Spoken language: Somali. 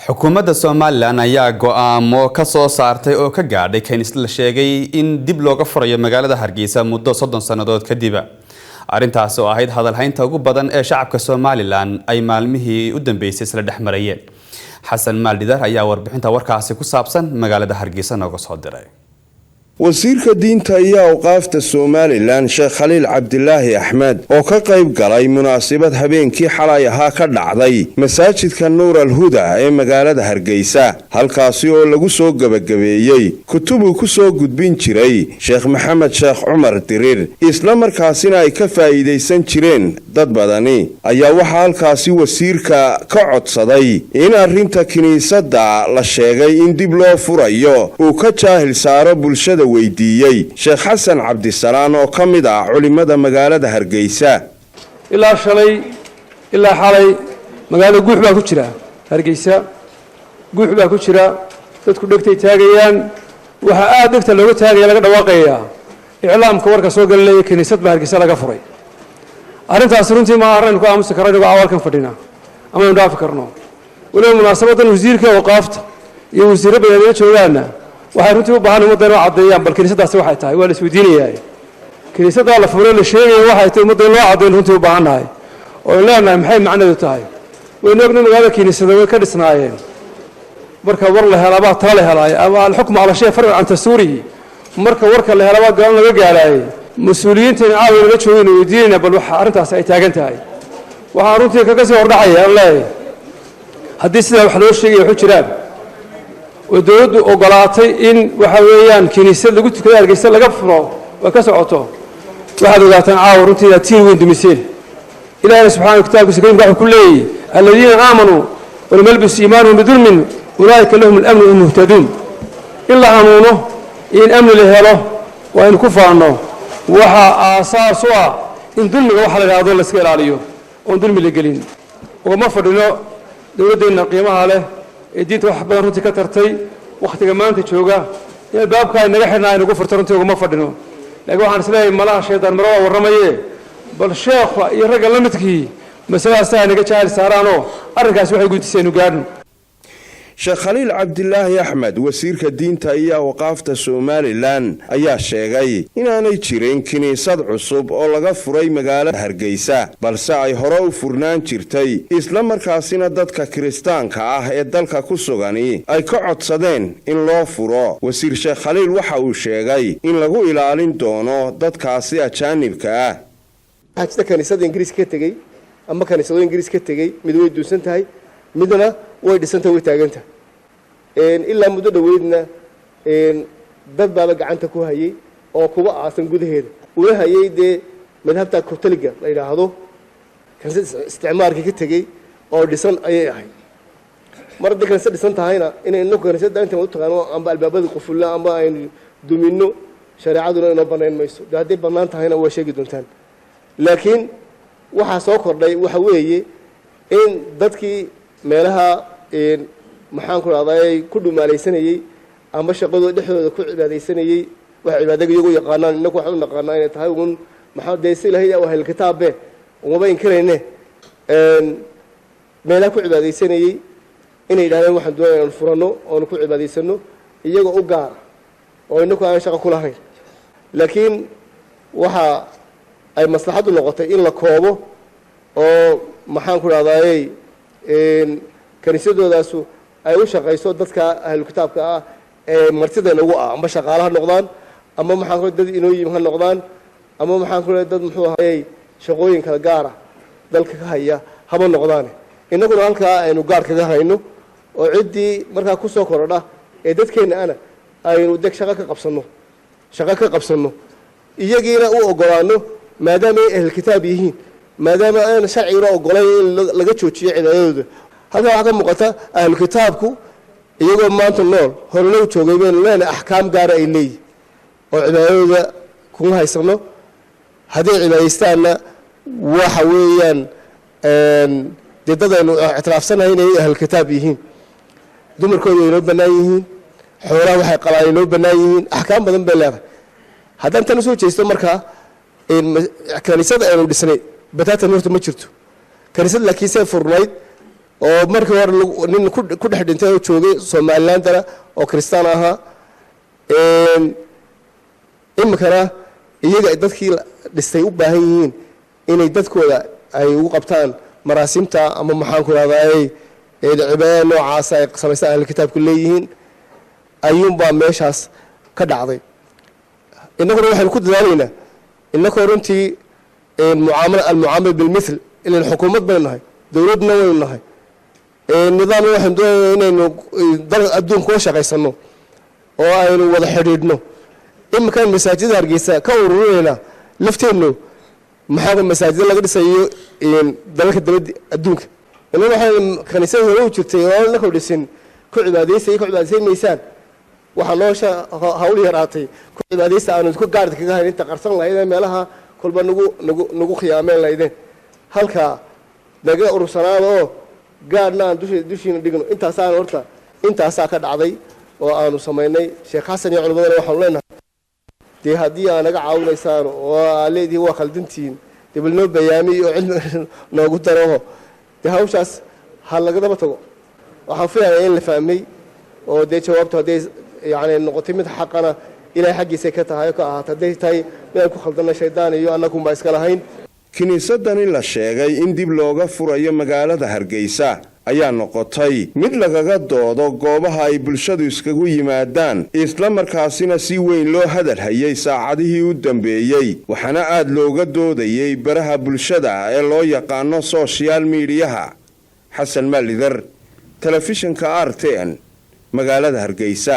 xukuumadda Soomaaliland ayaa go'aamo ka soo saartay oo ka gaadhay kaniisad la sheegay in dib looga furayo magaalada Hargeysa muddo 30 sanadood kadib. Arrintaas oo ahayd hadal haynta ugu badan ee shacabka Soomaaliland ay maalmihii u dambeysay isla dhexmarayeen. Xasan Maaldidar ayaa warbixinta warkaasi ku saabsan magaalada Hargeysa nooga soo diray. wasiirka diinta iyo awqaafta Soomaaliland Sheekh Khaliil Cabdilaahi Axmed oo ka qayb galay munaasabad habeenkii xalay ahaa ka dhacday masaajidka Nuur al-Huda ee magaalada Hargeysa halkaasi oo lagu soo gabagabeeyay kutub ku soo gudbin jiray Sheekh Maxamed Sheekh Cumar Dirir isla markaasina ay ka faa'iideysan jireen dad badani ayaa waxa halkaasi wasiirka ka codsaday in arrinta kiniisadda la sheegay in dib loo furayo uu ka jaahil saaro bulshada weydiiyay Sheekh Xasan Cabdisalaan oo kamid ah culimada magaalada Hargeysa ilaa xalay magaalada guux baa ku jira Hargeysa guux baa ku jira dadku dhagtay taagayaan waxa aad dhagta looga taagaya laga dhawaaqaya iclaamka warka soo galay kaniisad baa Hargeysa laga furay arrintaas runtii ma arrin ku aamusi karayno awalkan fadhina ama aan dhaafi karno walaal munaasabadan wasiirka awqaafta iyo wasiirada badan joogaana waxay runtii u baahan ummadda inay cadeeyaan bal kaniisadaasi waxay tahay waa la isweydiinayaa kaniisada la furay la sheegay waxay tahay ummadda loo cadeeyo runtii u baahanahay oo ilaahay maxay macnaheedu tahay way noogna magaalada kaniisada way ka dhisnaayeen marka war la helaba tala la helay ama al-hukm ala shay farq an tasuri marka warka la helaba galan laga gaaray mas'uuliyiinta caawi laga joogay weydiinayna bal waxa arrintaas ay taagan tahay waxa runtii kaga soo hordhacaya Allah haddii sida wax loo sheegay wuxuu jiraan ودود وقلاتي إن وحويان كنيسة اللي قلت كذا الجيسة اللي قفروا وكسعته واحد وقاتن عاور أنت تين وين دمسين إلى أن سبحانه وتعالى سكين قاعد كله الذين آمنوا ولم يلبسوا إيمانهم بظلم أولئك لهم الأمن والمهتدون إلا آمنوا إن أمن له وإن كفروا وها آثار سواء إن ظلم وحلا هذول السكيل عليه وإن ظلم اللي قلين وما فرنا دودنا قيمة عليه diinta wax badan runtii ka tartay waqtiga maanta jooga in baabka ay naga xirnaa inuu furto runtii uga ma fadhino laakiin waxaan isleeyahay malaha sheedan marwa waramaye bal sheekh iyo rag la midkii masalaas ay naga jaahil saaraano arrinkaas waxay gudiseen u gaadhno Sheekh Khaliil Cabdilaahi Axmed wasiirka diinta iyo awqaafta Soomaaliland ayaa sheegay inaanay jirin kiniisad cusub oo laga furay magaalada Hargeysa balse ay hore u furnaan jirtay isla markaasina dadka Kiristaanka ah ee dalka ku sugani ay ka codsadeen in loo furo wasiir Sheekh Khaliil waxa uu sheegay in lagu ilaalin doono dadkaasi ajaanibka ah hada kaniisada Ingiriiska ka tagay ama kaniisada Ingiriiska ka tagay mid way duusan tahay midna way dhisanta way taaganta ilaa muddo dhaweedna dad baa gacanta ku hayay oo kuba aasan gudaheeda uu hayay de madhabta Catholic la yiraahdo kaniisad isticmaalka ka tagay oo dhisan ayay ahay mar dadka kaniisad dhisan tahayna inay inoo kaniisada inta u taqaano amba albaabada qufulna amba ay dumino shariicaduna inoo banaan mayso hadii banaan tahayna waa sheegi doontaan laakiin waxa soo kordhay waxa weeye in dadkii meelaha maxaan ku raadayay ku dhumaalaysanayay ama shaqadooda dhexdooda ku cibaadeysanayay wax cibaadada iyagu yaqaanaan inagu waxaan u naqaanaa inay tahay uun maxaa deysay ilaahay oo hel kitaabe uma in kareyne meelaha ku cibaadeysanayay inay yiraahdaan waxaan doonayaa in furano oo ku cibaadaysano iyagoo u gaar oo inagu aan shaqo ku lahayn laakiin waxa ay maslaxadu noqotay in la koobo oo maxaan ku raadayay kaniisadoodaas ay u shaqeyso dadka ahlu kitaabka ah ee martida lagu ah ama shaqaalaha noqdaan ama maxaan ku dad inoo yimid noqdaan ama maxaan ku dad muxuu ahaayay shaqooyin kala gaar ah dalka ka haya haba noqdaan inaguna halka aynu gaar kaga hayno oo cidii markaa ku soo korodha ee dadkeena ana aynu deg shaqo ka qabsano iyagiina u ogolaano maadaama ay ahlu kitaab yihiin maadaama aan sharciga ogolayn in laga joojiyo cibaadadooda هذا عقد مقطع الكتابكو يقول ما أنت النور هرلو توجبين لنا أحكام جارة إلي وعبادة كم هاي سنة هذه عبادة استعنا وحويا جددا إنه اعتراف سنة هنا أهل الكتاب يهين دمر كل يلوب بنايهين حولا وحي قلا يلوب بنايهين أحكام بدن بلغ هذا أنت نسوي شيء استمرها إن كنيسة إنه بسنة بتاعت النور تمشرتو كنيسة لكيسة فرنايد oo markii hore nin ku dhex dhintay oo joogay Somalilandana oo Kristaan ahaa imkana iyaga dadkii dhistay u baahan yihiin inay dadkooda ay ugu qabtaan maraasimta ama maxaan ku raadayay cibaadada noocaas ay sameeyaan ahli kitaabku leeyihiin ayuunbaa meeshaas ka dhacday innaguna waxaan ku dadaalaynaa innagoo runtii المعامل بالمثل إلى الحكومة بينها دولتنا وينها النظام واحد إنه در أدون كوشة قيسنو أو إنه وضع حديدنا إما كان مساجد هرجيسة كورنا لفتينه محاكم مساجد لا قد سيء إن دلك الدولة أدونك إنه واحد كنيسة هو تيار نقول السن كل عبادة سيء كل عبادة سيء ميسان وحناش هؤلاء راتي كل عبادة سأنا كل قارد كذا أنت قرصنا إذا مالها كل نجو خيامين ليدين هلكا دقة أرسلنا قارنا دوشين دقنو أنت سان ورتا أنت ساكت عضي وأنا سميني شيخ حسن يعلم بدنا وحولنا دي هدية أنا قاعد إنسان وعليه دي هو خلدنتين دي بالنوب بيامي وعلم نقول تروه دي هوشاس هلا كده بتوه وحفيها إيه اللي فهمي ودي جوابته دي يعني النقطة حقنا إلى حق سكتها هاي كأهتدي تاي ما يكون خلطنا شيطان يو أنكم باسكالهين kiniisadani la sheegay in dib looga furayo magaalada Hargeysa ayaa noqotay mid lagaga doodo goobaha ay bulshadu iskagu yimaadaan isla markaasina si weyn loo hadal hayay saacadihii u dambeeyay waxaana aad looga doodayay baraha bulshada ee loo yaqaan social media Xasan Maalidar telefishinka RTN magaalada Hargeysa